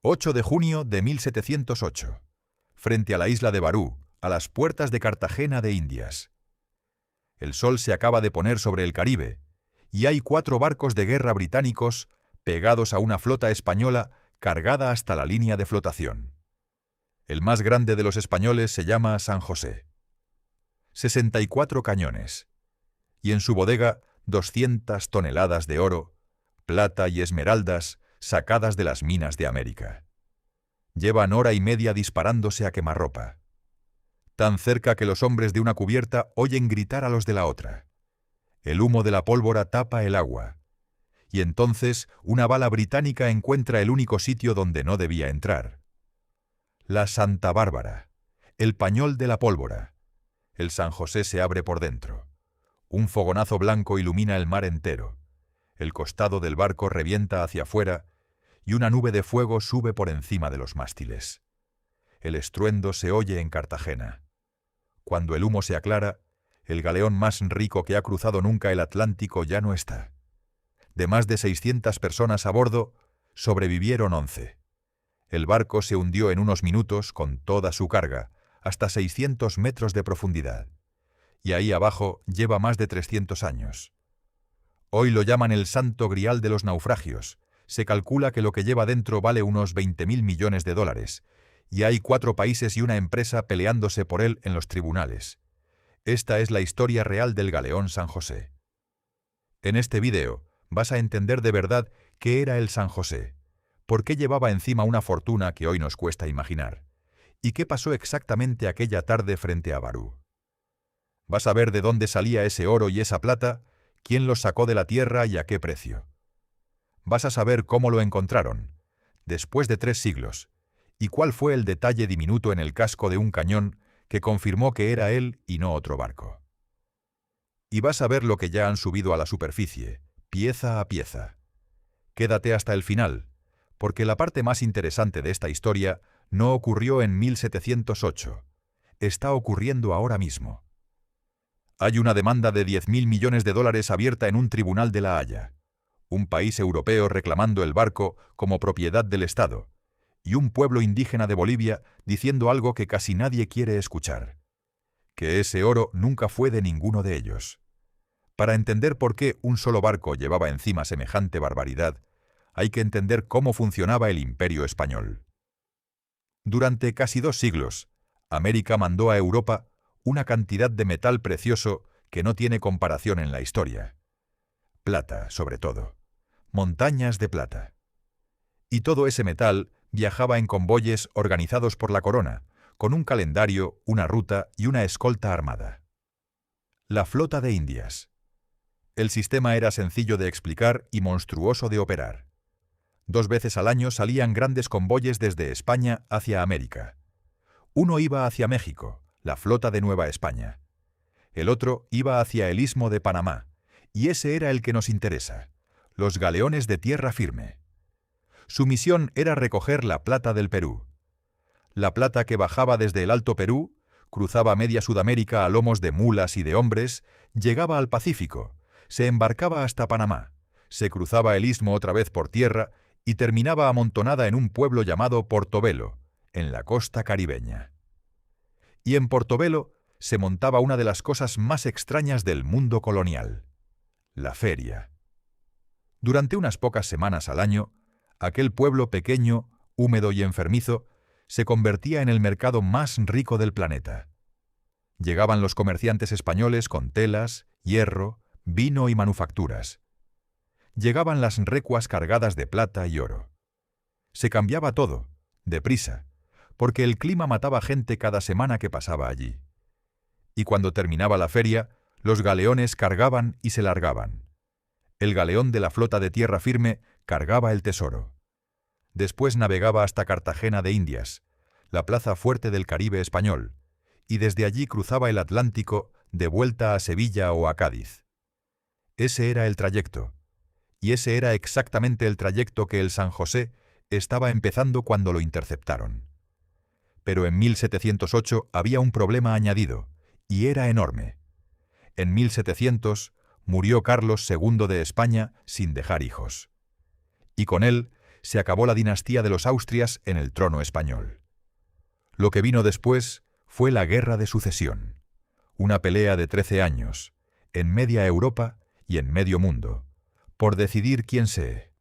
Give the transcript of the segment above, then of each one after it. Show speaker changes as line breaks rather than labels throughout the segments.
8 de junio de 1708. Frente a la isla de Barú, a las puertas de Cartagena de Indias. El sol se acaba de poner sobre el Caribe, y hay 4 barcos de guerra británicos pegados a una flota española cargada hasta la línea de flotación. El más grande de los españoles se llama San José. 64 cañones. Y en su bodega 200 toneladas de oro, plata y esmeraldas sacadas de las minas de América. Llevan hora y media disparándose a quemarropa. Tan cerca que los hombres de una cubierta oyen gritar a los de la otra. El humo de la pólvora tapa el agua. Y entonces una bala británica encuentra el único sitio donde no debía entrar. La Santa Bárbara, el pañol de la pólvora. El San José se abre por dentro. Un fogonazo blanco ilumina el mar entero. El costado del barco revienta hacia afuera y una nube de fuego sube por encima de los mástiles. El estruendo se oye en Cartagena. Cuando el humo se aclara, el galeón más rico que ha cruzado nunca el Atlántico ya no está. De más de 600 personas a bordo, sobrevivieron 11. El barco se hundió en unos minutos con toda su carga, hasta 600 metros de profundidad. Y ahí abajo lleva más de 300 años. Hoy lo llaman el Santo Grial de los naufragios. Se calcula que lo que lleva dentro vale unos 20.000 millones de dólares, y hay 4 países y una empresa peleándose por él en los tribunales. Esta es la historia real del galeón San José. En este vídeo vas a entender de verdad qué era el San José, por qué llevaba encima una fortuna que hoy nos cuesta imaginar, y qué pasó exactamente aquella tarde frente a Barú. Vas a ver de dónde salía ese oro y esa plata, quién los sacó de la tierra y a qué precio. Vas a saber cómo lo encontraron, después de 3 siglos, y cuál fue el detalle diminuto en el casco de un cañón que confirmó que era él y no otro barco. Y vas a ver lo que ya han subido a la superficie, pieza a pieza. Quédate hasta el final, porque la parte más interesante de esta historia no ocurrió en 1708, está ocurriendo ahora mismo. Hay una demanda de 10.000 millones de dólares abierta en un tribunal de La Haya, un país europeo reclamando el barco como propiedad del Estado, y un pueblo indígena de Bolivia diciendo algo que casi nadie quiere escuchar, que ese oro nunca fue de ninguno de ellos. Para entender por qué un solo barco llevaba encima semejante barbaridad, hay que entender cómo funcionaba el Imperio Español. Durante casi 2 siglos, América mandó a Europa una cantidad de metal precioso que no tiene comparación en la historia. Plata, sobre todo. Montañas de plata. Y todo ese metal viajaba en convoyes organizados por la corona, con un calendario, una ruta y una escolta armada. La flota de Indias. El sistema era sencillo de explicar y monstruoso de operar. 2 veces al año salían grandes convoyes desde España hacia América. Uno iba hacia México, la flota de Nueva España. El otro iba hacia el Istmo de Panamá, y ese era el que nos interesa, los galeones de tierra firme. Su misión era recoger la plata del Perú. La plata que bajaba desde el Alto Perú, cruzaba media Sudamérica a lomos de mulas y de hombres, llegaba al Pacífico, se embarcaba hasta Panamá, se cruzaba el istmo otra vez por tierra y terminaba amontonada en un pueblo llamado Portobelo, en la costa caribeña. Y en Portobelo se montaba una de las cosas más extrañas del mundo colonial, la feria. Durante unas pocas semanas al año, aquel pueblo pequeño, húmedo y enfermizo, se convertía en el mercado más rico del planeta. Llegaban los comerciantes españoles con telas, hierro, vino y manufacturas. Llegaban las recuas cargadas de plata y oro. Se cambiaba todo, deprisa, porque el clima mataba gente cada semana que pasaba allí. Y cuando terminaba la feria, los galeones cargaban y se largaban. El galeón de la flota de tierra firme cargaba el tesoro. Después navegaba hasta Cartagena de Indias, la plaza fuerte del Caribe español, y desde allí cruzaba el Atlántico de vuelta a Sevilla o a Cádiz. Ese era el trayecto, y ese era exactamente el trayecto que el San José estaba empezando cuando lo interceptaron. Pero en 1708 había un problema añadido, y era enorme. En 1700 murió Carlos II de España sin dejar hijos. Y con él se acabó la dinastía de los Austrias en el trono español. Lo que vino después fue la Guerra de Sucesión, una pelea de 13 años, en media Europa y en medio mundo, por decidir quién se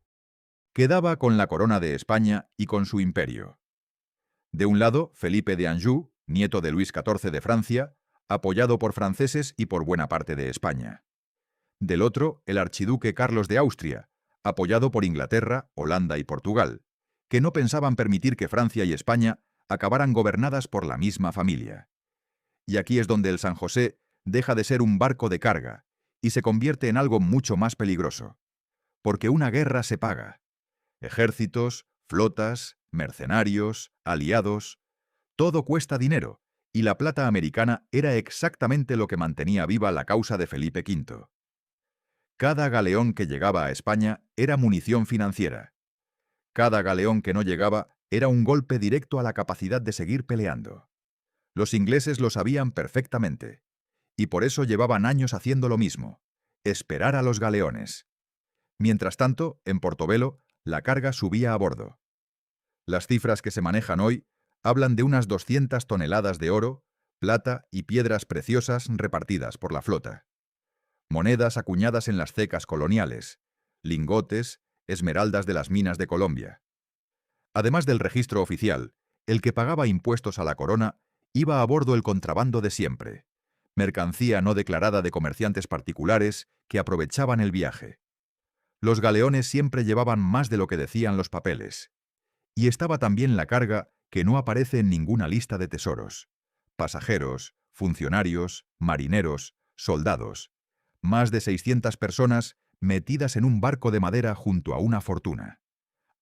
quedaba con la corona de España y con su imperio. De un lado, Felipe de Anjou, nieto de Luis XIV de Francia, apoyado por franceses y por buena parte de España. Del otro, el archiduque Carlos de Austria, apoyado por Inglaterra, Holanda y Portugal, que no pensaban permitir que Francia y España acabaran gobernadas por la misma familia. Y aquí es donde el San José deja de ser un barco de carga y se convierte en algo mucho más peligroso. Porque una guerra se paga. Ejércitos, flotas, mercenarios, aliados, todo cuesta dinero, y la plata americana era exactamente lo que mantenía viva la causa de Felipe V. Cada galeón que llegaba a España era munición financiera. Cada galeón que no llegaba era un golpe directo a la capacidad de seguir peleando. Los ingleses lo sabían perfectamente, y por eso llevaban años haciendo lo mismo, esperar a los galeones. Mientras tanto, en Portobelo, la carga subía a bordo. Las cifras que se manejan hoy hablan de unas 200 toneladas de oro, plata y piedras preciosas repartidas por la flota. Monedas acuñadas en las cecas coloniales, lingotes, esmeraldas de las minas de Colombia. Además del registro oficial, el que pagaba impuestos a la corona iba a bordo el contrabando de siempre, mercancía no declarada de comerciantes particulares que aprovechaban el viaje. Los galeones siempre llevaban más de lo que decían los papeles. Y estaba también la carga que no aparece en ninguna lista de tesoros. Pasajeros, funcionarios, marineros, soldados. Más de 600 personas metidas en un barco de madera junto a una fortuna.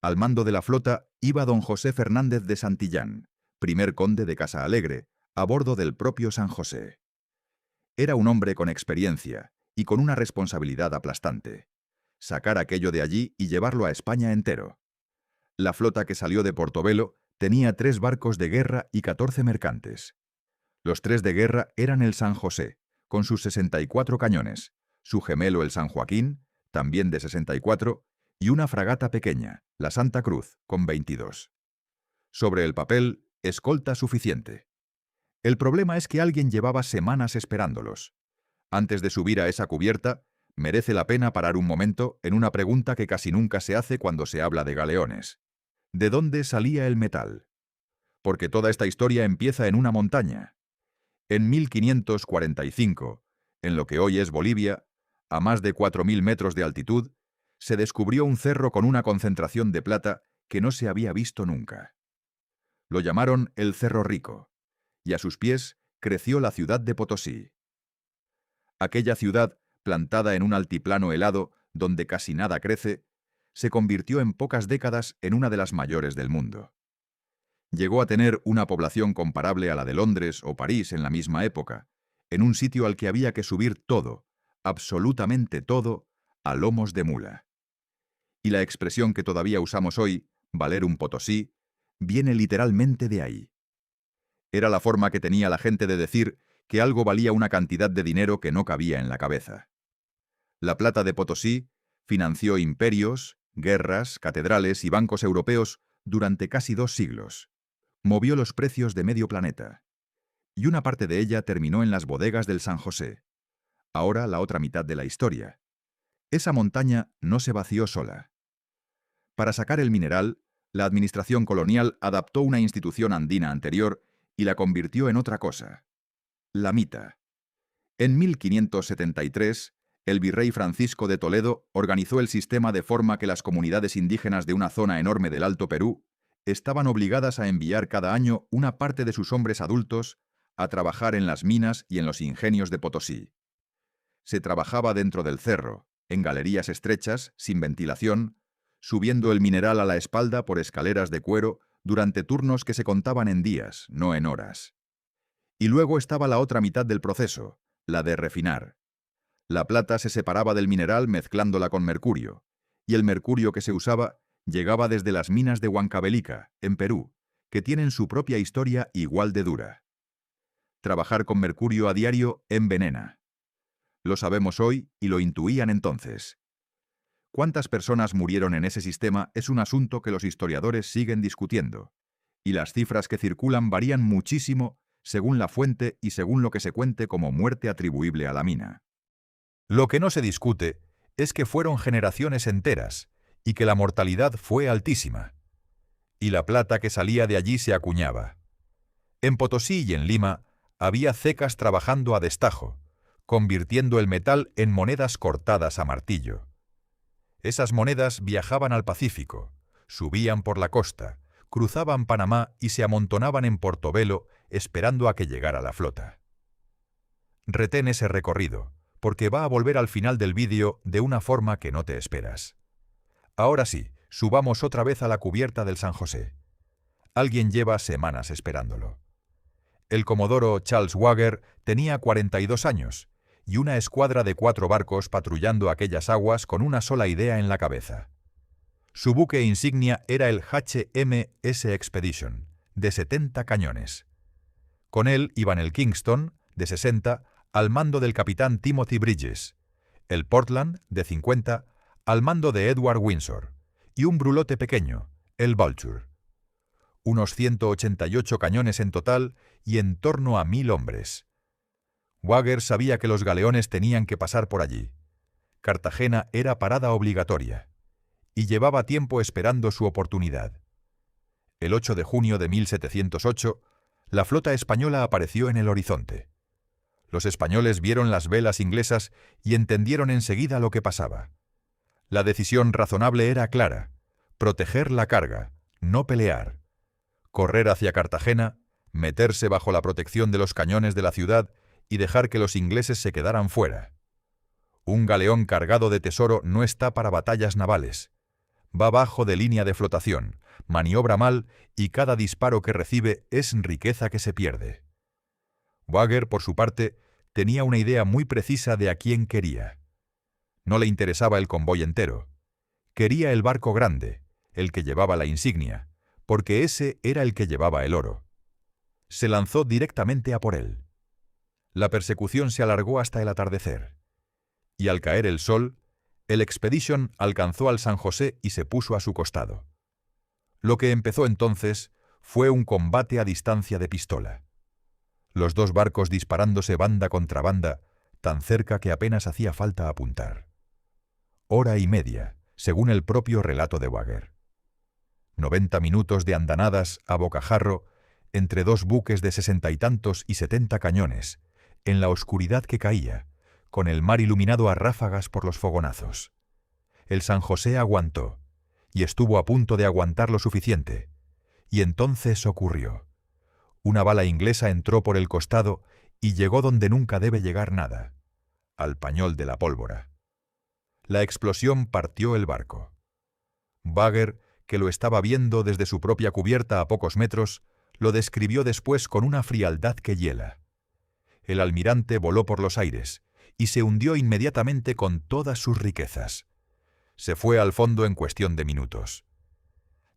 Al mando de la flota iba don José Fernández de Santillán, primer conde de Casa Alegre, a bordo del propio San José. Era un hombre con experiencia y con una responsabilidad aplastante. Sacar aquello de allí y llevarlo a España entero. La flota que salió de Portobelo tenía 3 barcos de guerra y 14 mercantes. Los 3 de guerra eran el San José, con sus 64 cañones, su gemelo el San Joaquín, también de 64, y una fragata pequeña, la Santa Cruz, con 22. Sobre el papel, escolta suficiente. El problema es que alguien llevaba semanas esperándolos. Antes de subir a esa cubierta, merece la pena parar un momento en una pregunta que casi nunca se hace cuando se habla de galeones. ¿De dónde salía el metal? Porque toda esta historia empieza en una montaña. En 1545, en lo que hoy es Bolivia, a más de 4.000 metros de altitud, se descubrió un cerro con una concentración de plata que no se había visto nunca. Lo llamaron el Cerro Rico, y a sus pies creció la ciudad de Potosí. Aquella ciudad, plantada en un altiplano helado donde casi nada crece, se convirtió en pocas décadas en una de las mayores del mundo. Llegó a tener una población comparable a la de Londres o París en la misma época, en un sitio al que había que subir todo, absolutamente todo, a lomos de mula. Y la expresión que todavía usamos hoy, valer un Potosí, viene literalmente de ahí. Era la forma que tenía la gente de decir que algo valía una cantidad de dinero que no cabía en la cabeza. La plata de Potosí financió imperios, guerras, catedrales y bancos europeos durante casi 2 siglos. Movió los precios de medio planeta. Y una parte de ella terminó en las bodegas del San José. Ahora la otra mitad de la historia. Esa montaña no se vació sola. Para sacar el mineral, la administración colonial adaptó una institución andina anterior y la convirtió en otra cosa. La mita. En 1573, el virrey Francisco de Toledo organizó el sistema de forma que las comunidades indígenas de una zona enorme del Alto Perú estaban obligadas a enviar cada año una parte de sus hombres adultos a trabajar en las minas y en los ingenios de Potosí. Se trabajaba dentro del cerro, en galerías estrechas, sin ventilación, subiendo el mineral a la espalda por escaleras de cuero durante turnos que se contaban en días, no en horas. Y luego estaba la otra mitad del proceso, la de refinar. La plata se separaba del mineral mezclándola con mercurio, y el mercurio que se usaba llegaba desde las minas de Huancavelica, en Perú, que tienen su propia historia igual de dura. Trabajar con mercurio a diario envenena. Lo sabemos hoy y lo intuían entonces. Cuántas personas murieron en ese sistema es un asunto que los historiadores siguen discutiendo, y las cifras que circulan varían muchísimo según la fuente y según lo que se cuente como muerte atribuible a la mina. Lo que no se discute es que fueron generaciones enteras y que la mortalidad fue altísima, y la plata que salía de allí se acuñaba. En Potosí y en Lima había cecas trabajando a destajo, convirtiendo el metal en monedas cortadas a martillo. Esas monedas viajaban al Pacífico, subían por la costa, cruzaban Panamá y se amontonaban en Portobelo esperando a que llegara la flota. Retén ese recorrido, porque va a volver al final del vídeo de una forma que no te esperas. Ahora sí, subamos otra vez a la cubierta del San José. Alguien lleva semanas esperándolo. El comodoro Charles Wager tenía 42 años y una escuadra de 4 barcos patrullando aquellas aguas con una sola idea en la cabeza. Su buque insignia era el HMS Expedition, de 70 cañones. Con él iban el Kingston, de 60, al mando del capitán Timothy Bridges, el Portland, de 50, al mando de Edward Windsor, y un brulote pequeño, el Vulture. Unos 188 cañones en total y en torno a 1000 hombres. Wager sabía que los galeones tenían que pasar por allí. Cartagena era parada obligatoria, y llevaba tiempo esperando su oportunidad. El 8 de junio de 1708, la flota española apareció en el horizonte. Los españoles vieron las velas inglesas y entendieron enseguida lo que pasaba. La decisión razonable era clara: proteger la carga, no pelear. Correr hacia Cartagena, meterse bajo la protección de los cañones de la ciudad y dejar que los ingleses se quedaran fuera. Un galeón cargado de tesoro no está para batallas navales. Va bajo de línea de flotación, maniobra mal y cada disparo que recibe es riqueza que se pierde. Wager, por su parte, tenía una idea muy precisa de a quién quería. No le interesaba el convoy entero. Quería el barco grande, el que llevaba la insignia, porque ese era el que llevaba el oro. Se lanzó directamente a por él. La persecución se alargó hasta el atardecer, y al caer el sol, el Expedition alcanzó al San José y se puso a su costado. Lo que empezó entonces fue un combate a distancia de pistola. Los dos barcos disparándose banda contra banda, tan cerca que apenas hacía falta apuntar. Hora y media, según el propio relato de Wager. 90 minutos de andanadas a bocajarro entre dos buques de 60 y tantos y 70 cañones, en la oscuridad que caía, con el mar iluminado a ráfagas por los fogonazos. El San José aguantó, y estuvo a punto de aguantar lo suficiente, y entonces ocurrió. Una bala inglesa entró por el costado y llegó donde nunca debe llegar nada, al pañol de la pólvora. La explosión partió el barco. Wager, que lo estaba viendo desde su propia cubierta a pocos metros, lo describió después con una frialdad que hiela. El almirante voló por los aires y se hundió inmediatamente con todas sus riquezas. Se fue al fondo en cuestión de minutos.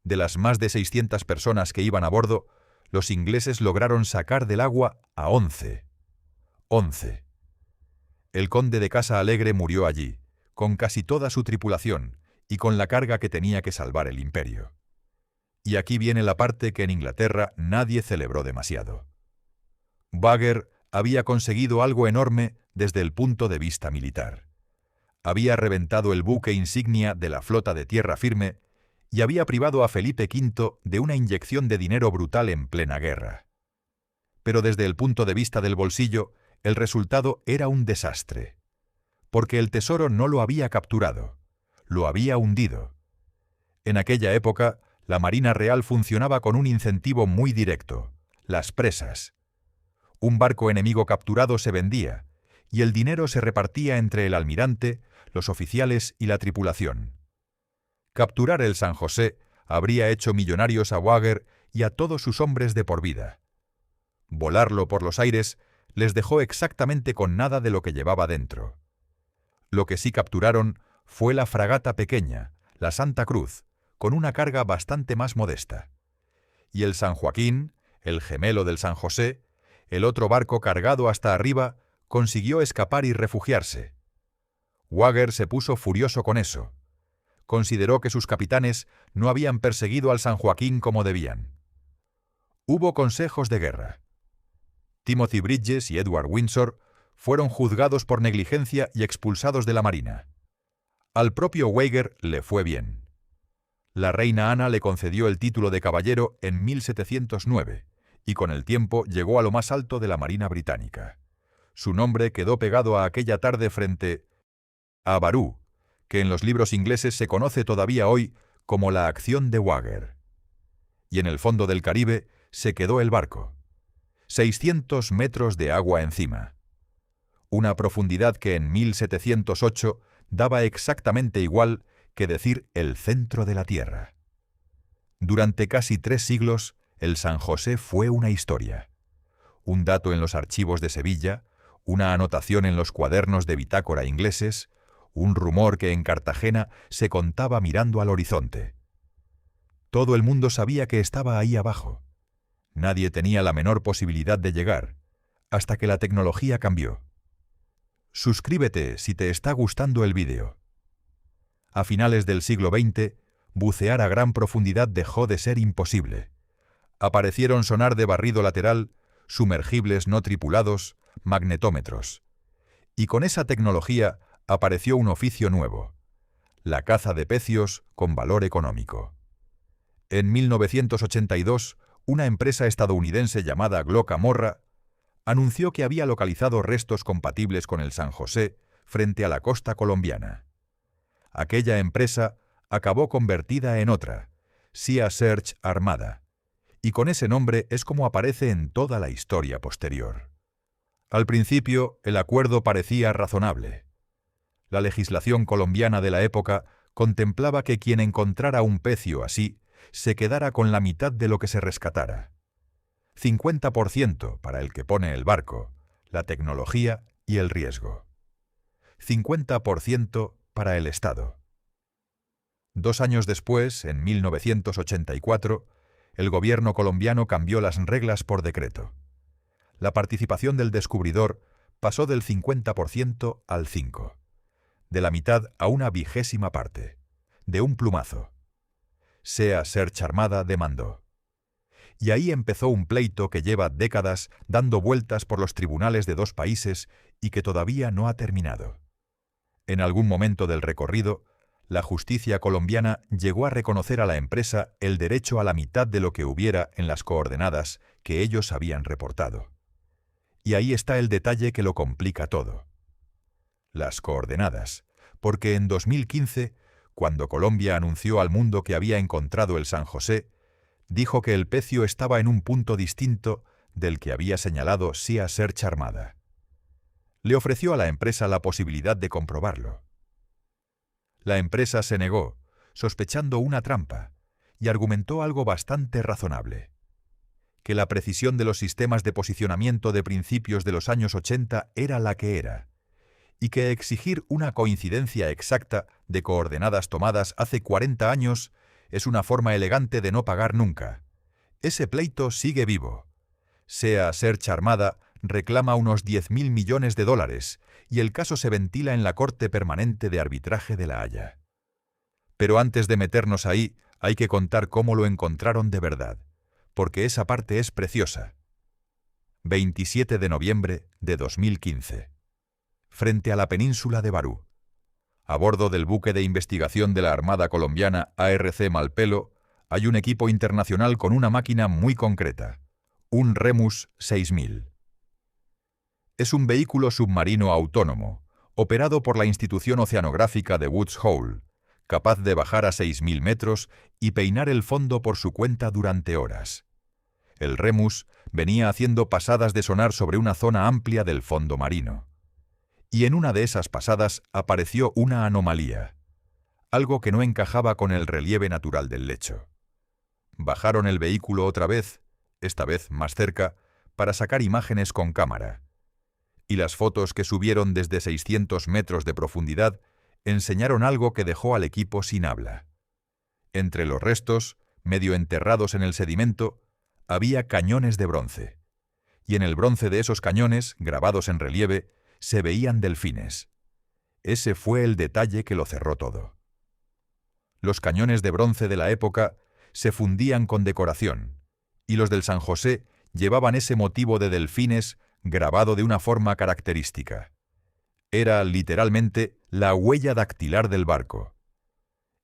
De las más de 600 personas que iban a bordo, los ingleses lograron sacar del agua a 11. 11. El conde de Casa Alegre murió allí, con casi toda su tripulación y con la carga que tenía que salvar el imperio. Y aquí viene la parte que en Inglaterra nadie celebró demasiado. Wager había conseguido algo enorme desde el punto de vista militar. Había reventado el buque insignia de la flota de tierra firme y había privado a Felipe V de una inyección de dinero brutal en plena guerra. Pero desde el punto de vista del bolsillo, el resultado era un desastre, porque el tesoro no lo había capturado, lo había hundido. En aquella época, la Marina Real funcionaba con un incentivo muy directo: las presas. Un barco enemigo capturado se vendía, y el dinero se repartía entre el almirante, los oficiales y la tripulación. Capturar el San José habría hecho millonarios a Wager y a todos sus hombres de por vida. Volarlo por los aires les dejó exactamente con nada de lo que llevaba dentro. Lo que sí capturaron fue la fragata pequeña, la Santa Cruz, con una carga bastante más modesta. Y el San Joaquín, el gemelo del San José, el otro barco cargado hasta arriba, consiguió escapar y refugiarse. Wager se puso furioso con eso. consideró que sus capitanes no habían perseguido al San Joaquín como debían. Hubo consejos de guerra. Timothy Bridges y Edward Windsor fueron juzgados por negligencia y expulsados de la Marina. Al propio Weger le fue bien. La reina Ana le concedió el título de caballero en 1709 y con el tiempo llegó a lo más alto de la Marina británica. Su nombre quedó pegado a aquella tarde frente a Barú, que en los libros ingleses se conoce todavía hoy como la acción de Wager. Y en el fondo del Caribe se quedó el barco. 600 metros de agua encima. Una profundidad que en 1708 daba exactamente igual que decir el centro de la Tierra. Durante casi 3 siglos, el San José fue una historia. Un dato en los archivos de Sevilla, una anotación en los cuadernos de bitácora ingleses, un rumor que en Cartagena se contaba mirando al horizonte. Todo el mundo sabía que estaba ahí abajo. Nadie tenía la menor posibilidad de llegar, hasta que la tecnología cambió. Suscríbete si te está gustando el vídeo. A finales del siglo XX, bucear a gran profundidad dejó de ser imposible. Aparecieron sonar de barrido lateral, sumergibles no tripulados, magnetómetros. Y con esa tecnología apareció un oficio nuevo: la caza de pecios con valor económico. En 1982, una empresa estadounidense llamada Glocamorra anunció que había localizado restos compatibles con el San José frente a la costa colombiana. Aquella empresa acabó convertida en otra, Sea Search Armada, y con ese nombre es como aparece en toda la historia posterior. Al principio, el acuerdo parecía razonable. La legislación colombiana de la época contemplaba que quien encontrara un pecio así se quedara con la mitad de lo que se rescatara. 50% para el que pone el barco, la tecnología y el riesgo. 50% para el Estado. 2 años después, en 1984, el gobierno colombiano cambió las reglas por decreto. La participación del descubridor pasó del 50% al 5%, de la mitad a una 1/20 parte, de un plumazo. Sea Search Armada demandó. Y ahí empezó un pleito que lleva décadas dando vueltas por los tribunales de 2 países y que todavía no ha terminado. En algún momento del recorrido, la justicia colombiana llegó a reconocer a la empresa el derecho a la mitad de lo que hubiera en las coordenadas que ellos habían reportado. Y ahí está el detalle que lo complica todo. Las coordenadas, porque en 2015, cuando Colombia anunció al mundo que había encontrado el San José, dijo que el pecio estaba en un punto distinto del que había señalado Sea Search Armada. Le ofreció a la empresa la posibilidad de comprobarlo. La empresa se negó, sospechando una trampa, y argumentó algo bastante razonable: que la precisión de los sistemas de posicionamiento de principios de los años 80 era la que era, y que exigir una coincidencia exacta de coordenadas tomadas hace 40 años es una forma elegante de no pagar nunca. Ese pleito sigue vivo. Sea Search Armada reclama unos 10.000 millones de dólares y el caso se ventila en la Corte Permanente de Arbitraje de La Haya. Pero antes de meternos ahí, hay que contar cómo lo encontraron de verdad, porque esa parte es preciosa. 27 de noviembre de 2015. Frente a la península de Barú. A bordo del buque de investigación de la Armada colombiana ARC Malpelo, hay un equipo internacional con una máquina muy concreta, un Remus 6000. Es un vehículo submarino autónomo, operado por la institución oceanográfica de Woods Hole, capaz de bajar a 6.000 metros y peinar el fondo por su cuenta durante horas. El Remus venía haciendo pasadas de sonar sobre una zona amplia del fondo marino. Y en una de esas pasadas apareció una anomalía, algo que no encajaba con el relieve natural del lecho. Bajaron el vehículo otra vez, esta vez más cerca, para sacar imágenes con cámara. Y las fotos que subieron desde 600 metros de profundidad enseñaron algo que dejó al equipo sin habla. Entre los restos, medio enterrados en el sedimento, había cañones de bronce. Y en el bronce de esos cañones, grabados en relieve, se veían delfines. Ese fue el detalle que lo cerró todo. Los cañones de bronce de la época se fundían con decoración, y los del San José llevaban ese motivo de delfines grabado de una forma característica. Era, literalmente, la huella dactilar del barco.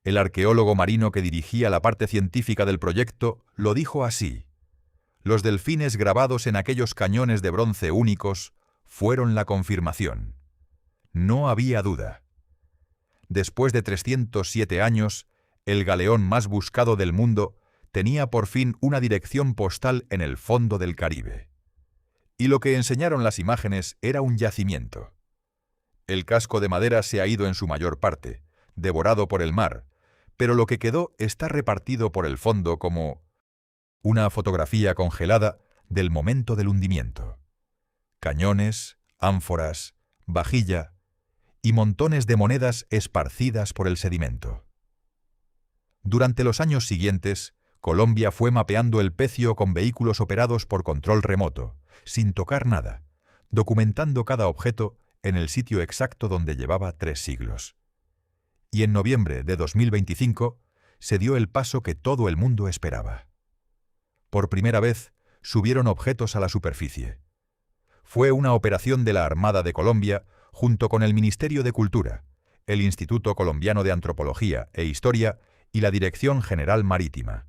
El arqueólogo marino que dirigía la parte científica del proyecto lo dijo así: los delfines grabados en aquellos cañones de bronce únicos fueron la confirmación. No había duda. Después de 307 años, el galeón más buscado del mundo tenía por fin una dirección postal en el fondo del Caribe. Y lo que enseñaron las imágenes era un yacimiento. El casco de madera se ha ido en su mayor parte, devorado por el mar, pero lo que quedó está repartido por el fondo como una fotografía congelada del momento del hundimiento. Cañones, ánforas, vajilla y montones de monedas esparcidas por el sedimento. Durante los años siguientes, Colombia fue mapeando el pecio con vehículos operados por control remoto, sin tocar nada, documentando cada objeto en el sitio exacto donde llevaba 3 siglos. Y en noviembre de 2025 se dio el paso que todo el mundo esperaba. Por primera vez subieron objetos a la superficie. Fue una operación de la Armada de Colombia junto con el Ministerio de Cultura, el Instituto Colombiano de Antropología e Historia y la Dirección General Marítima.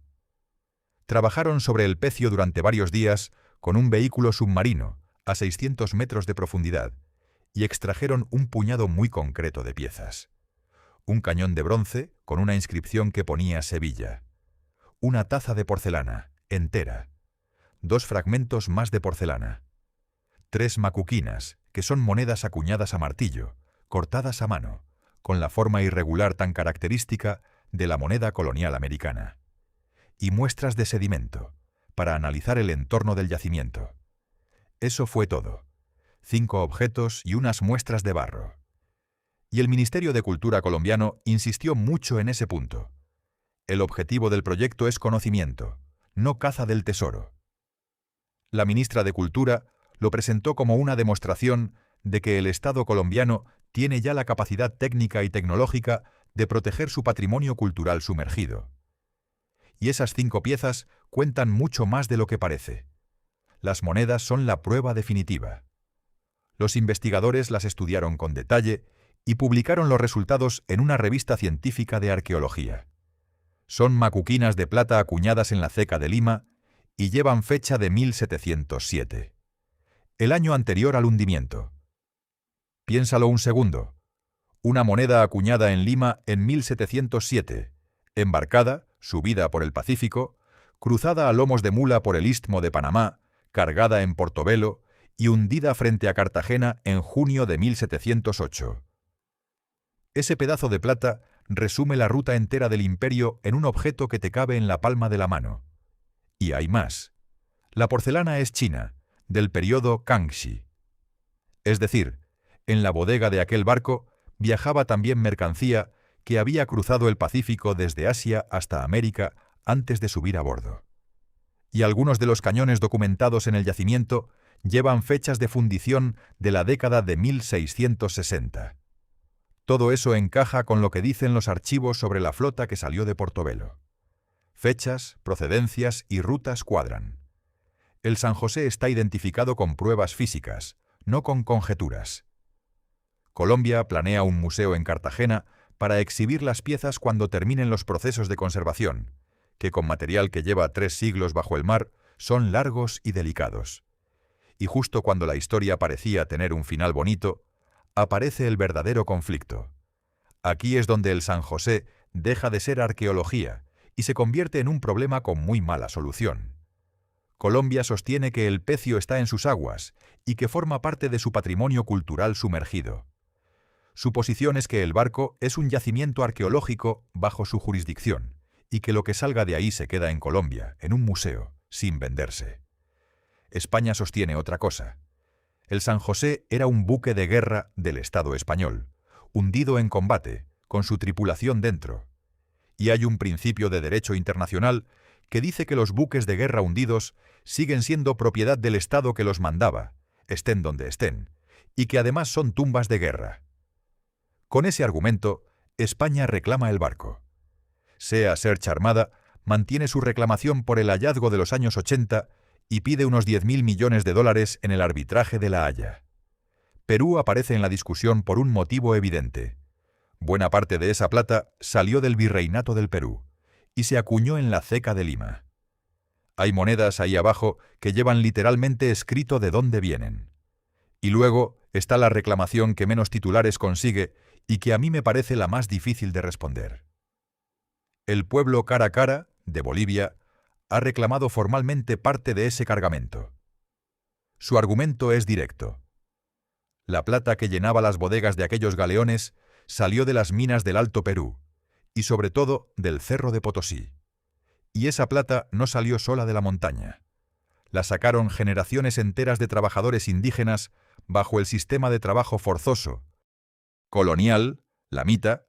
Trabajaron sobre el pecio durante varios días con un vehículo submarino a 600 metros de profundidad y extrajeron un puñado muy concreto de piezas. Un cañón de bronce con una inscripción que ponía Sevilla. Una taza de porcelana, entera. 2 fragmentos más de porcelana. 3 macuquinas, que son monedas acuñadas a martillo, cortadas a mano, con la forma irregular tan característica de la moneda colonial americana. Y muestras de sedimento, para analizar el entorno del yacimiento. Eso fue todo. 5 objetos y unas muestras de barro. Y el Ministerio de Cultura colombiano insistió mucho en ese punto. El objetivo del proyecto es conocimiento, no caza del tesoro. La ministra de Cultura lo presentó como una demostración de que el Estado colombiano tiene ya la capacidad técnica y tecnológica de proteger su patrimonio cultural sumergido. Y esas 5 piezas cuentan mucho más de lo que parece. Las monedas son la prueba definitiva. Los investigadores las estudiaron con detalle y publicaron los resultados en una revista científica de arqueología. Son macuquinas de plata acuñadas en la Ceca de Lima y llevan fecha de 1707. El año anterior al hundimiento. Piénsalo un segundo. Una moneda acuñada en Lima en 1707, embarcada, subida por el Pacífico, cruzada a lomos de mula por el Istmo de Panamá, cargada en Portobelo y hundida frente a Cartagena en junio de 1708. Ese pedazo de plata resume la ruta entera del imperio en un objeto que te cabe en la palma de la mano. Y hay más. La porcelana es china, del periodo Kangxi. Es decir, en la bodega de aquel barco viajaba también mercancía que había cruzado el Pacífico desde Asia hasta América antes de subir a bordo. Y algunos de los cañones documentados en el yacimiento llevan fechas de fundición de la década de 1660. Todo eso encaja con lo que dicen los archivos sobre la flota que salió de Portobelo. Fechas, procedencias y rutas cuadran. El San José está identificado con pruebas físicas, no con conjeturas. Colombia planea un museo en Cartagena para exhibir las piezas cuando terminen los procesos de conservación, que con material que lleva 3 siglos bajo el mar son largos y delicados. Y justo cuando la historia parecía tener un final bonito, aparece el verdadero conflicto. Aquí es donde el San José deja de ser arqueología y se convierte en un problema con muy mala solución. Colombia sostiene que el pecio está en sus aguas y que forma parte de su patrimonio cultural sumergido. Su posición es que el barco es un yacimiento arqueológico bajo su jurisdicción y que lo que salga de ahí se queda en Colombia, en un museo, sin venderse. España sostiene otra cosa. El San José era un buque de guerra del Estado español, hundido en combate, con su tripulación dentro. Y hay un principio de derecho internacional que dice que los buques de guerra hundidos siguen siendo propiedad del Estado que los mandaba, estén donde estén, y que además son tumbas de guerra. Con ese argumento, España reclama el barco. Sea Search Armada, mantiene su reclamación por el hallazgo de los años 80 y pide unos 10.000 millones de dólares en el arbitraje de La Haya. Perú aparece en la discusión por un motivo evidente. Buena parte de esa plata salió del Virreinato del Perú y se acuñó en la Ceca de Lima. Hay monedas ahí abajo que llevan literalmente escrito de dónde vienen. Y luego está la reclamación que menos titulares consigue y que a mí me parece la más difícil de responder. El pueblo Cara Cara, de Bolivia, ha reclamado formalmente parte de ese cargamento. Su argumento es directo. La plata que llenaba las bodegas de aquellos galeones salió de las minas del Alto Perú, y sobre todo del Cerro de Potosí. Y esa plata no salió sola de la montaña. La sacaron generaciones enteras de trabajadores indígenas bajo el sistema de trabajo forzoso, colonial, la mita,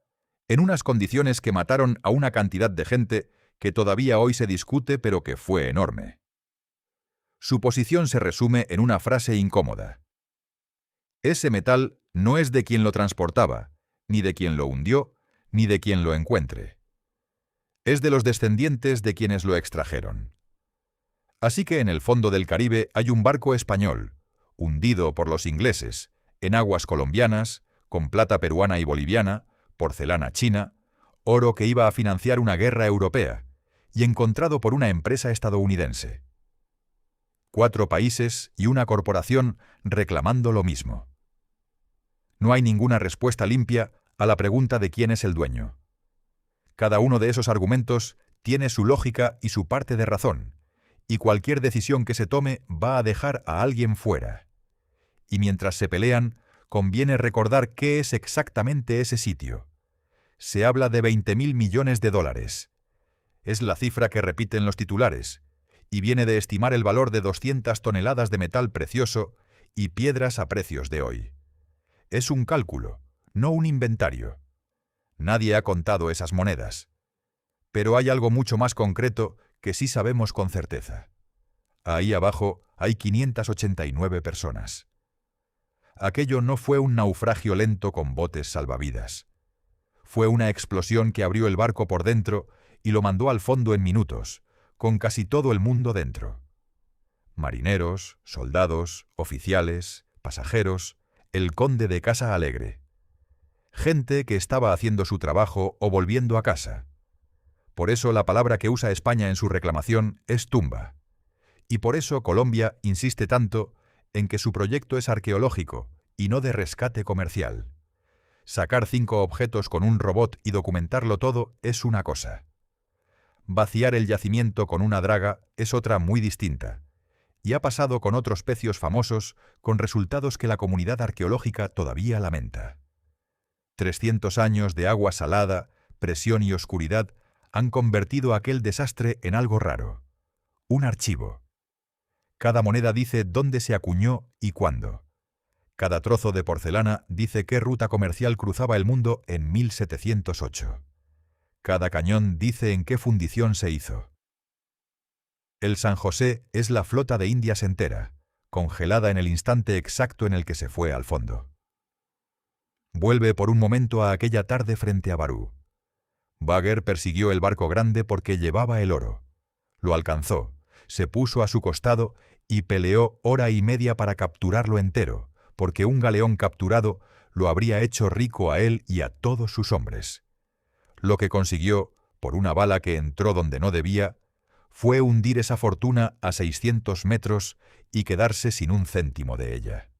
en unas condiciones que mataron a una cantidad de gente que todavía hoy se discute pero que fue enorme. Su posición se resume en una frase incómoda. Ese metal no es de quien lo transportaba, ni de quien lo hundió, ni de quien lo encuentre. Es de los descendientes de quienes lo extrajeron. Así que en el fondo del Caribe hay un barco español, hundido por los ingleses, en aguas colombianas, con plata peruana y boliviana, porcelana china, oro que iba a financiar una guerra europea, y encontrado por una empresa estadounidense. 4 países y una corporación reclamando lo mismo. No hay ninguna respuesta limpia a la pregunta de quién es el dueño. Cada uno de esos argumentos tiene su lógica y su parte de razón, y cualquier decisión que se tome va a dejar a alguien fuera. Y mientras se pelean, conviene recordar qué es exactamente ese sitio. Se habla de 20.000 millones de dólares. Es la cifra que repiten los titulares, y viene de estimar el valor de 200 toneladas de metal precioso y piedras a precios de hoy. Es un cálculo, no un inventario. Nadie ha contado esas monedas. Pero hay algo mucho más concreto que sí sabemos con certeza. Ahí abajo hay 589 personas. Aquello no fue un naufragio lento con botes salvavidas. Fue una explosión que abrió el barco por dentro y lo mandó al fondo en minutos, con casi todo el mundo dentro. Marineros, soldados, oficiales, pasajeros, el conde de Casa Alegre. Gente que estaba haciendo su trabajo o volviendo a casa. Por eso la palabra que usa España en su reclamación es tumba. Y por eso Colombia insiste tanto en que su proyecto es arqueológico y no de rescate comercial. Sacar 5 objetos con un robot y documentarlo todo es una cosa. Vaciar el yacimiento con una draga es otra muy distinta. Y ha pasado con otros pecios famosos con resultados que la comunidad arqueológica todavía lamenta. 300 años de agua salada, presión y oscuridad han convertido aquel desastre en algo raro. Un archivo. Cada moneda dice dónde se acuñó y cuándo. Cada trozo de porcelana dice qué ruta comercial cruzaba el mundo en 1708. Cada cañón dice en qué fundición se hizo. El San José es la flota de Indias entera, congelada en el instante exacto en el que se fue al fondo. Vuelve por un momento a aquella tarde frente a Barú. Bagher persiguió el barco grande porque llevaba el oro. Lo alcanzó, se puso a su costado y peleó hora y media para capturarlo entero, porque un galeón capturado lo habría hecho rico a él y a todos sus hombres. Lo que consiguió, por una bala que entró donde no debía, fue hundir esa fortuna a 600 metros y quedarse sin un céntimo de ella.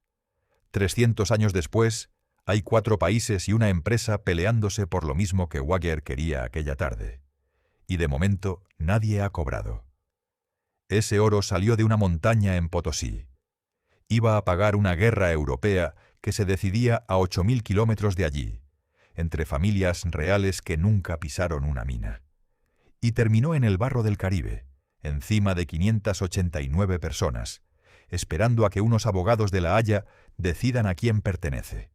300 años después, hay 4 países y una empresa peleándose por lo mismo que Bagher quería aquella tarde. Y de momento nadie ha cobrado. Ese oro salió de una montaña en Potosí. Iba a pagar una guerra europea que se decidía a 8.000 kilómetros de allí, entre familias reales que nunca pisaron una mina. Y terminó en el barro del Caribe, encima de 589 personas, esperando a que unos abogados de La Haya decidan a quién pertenece.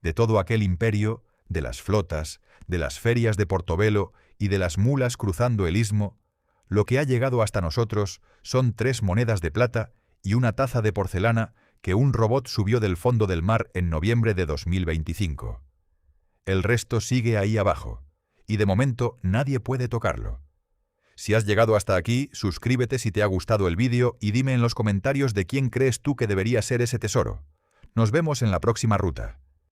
De todo aquel imperio, de las flotas, de las ferias de Portobelo y de las mulas cruzando el istmo, lo que ha llegado hasta nosotros son 3 monedas de plata y una taza de porcelana que un robot subió del fondo del mar en noviembre de 2025. El resto sigue ahí abajo, y de momento nadie puede tocarlo. Si has llegado hasta aquí, suscríbete si te ha gustado el vídeo y dime en los comentarios de quién crees tú que debería ser ese tesoro. Nos vemos en la próxima ruta.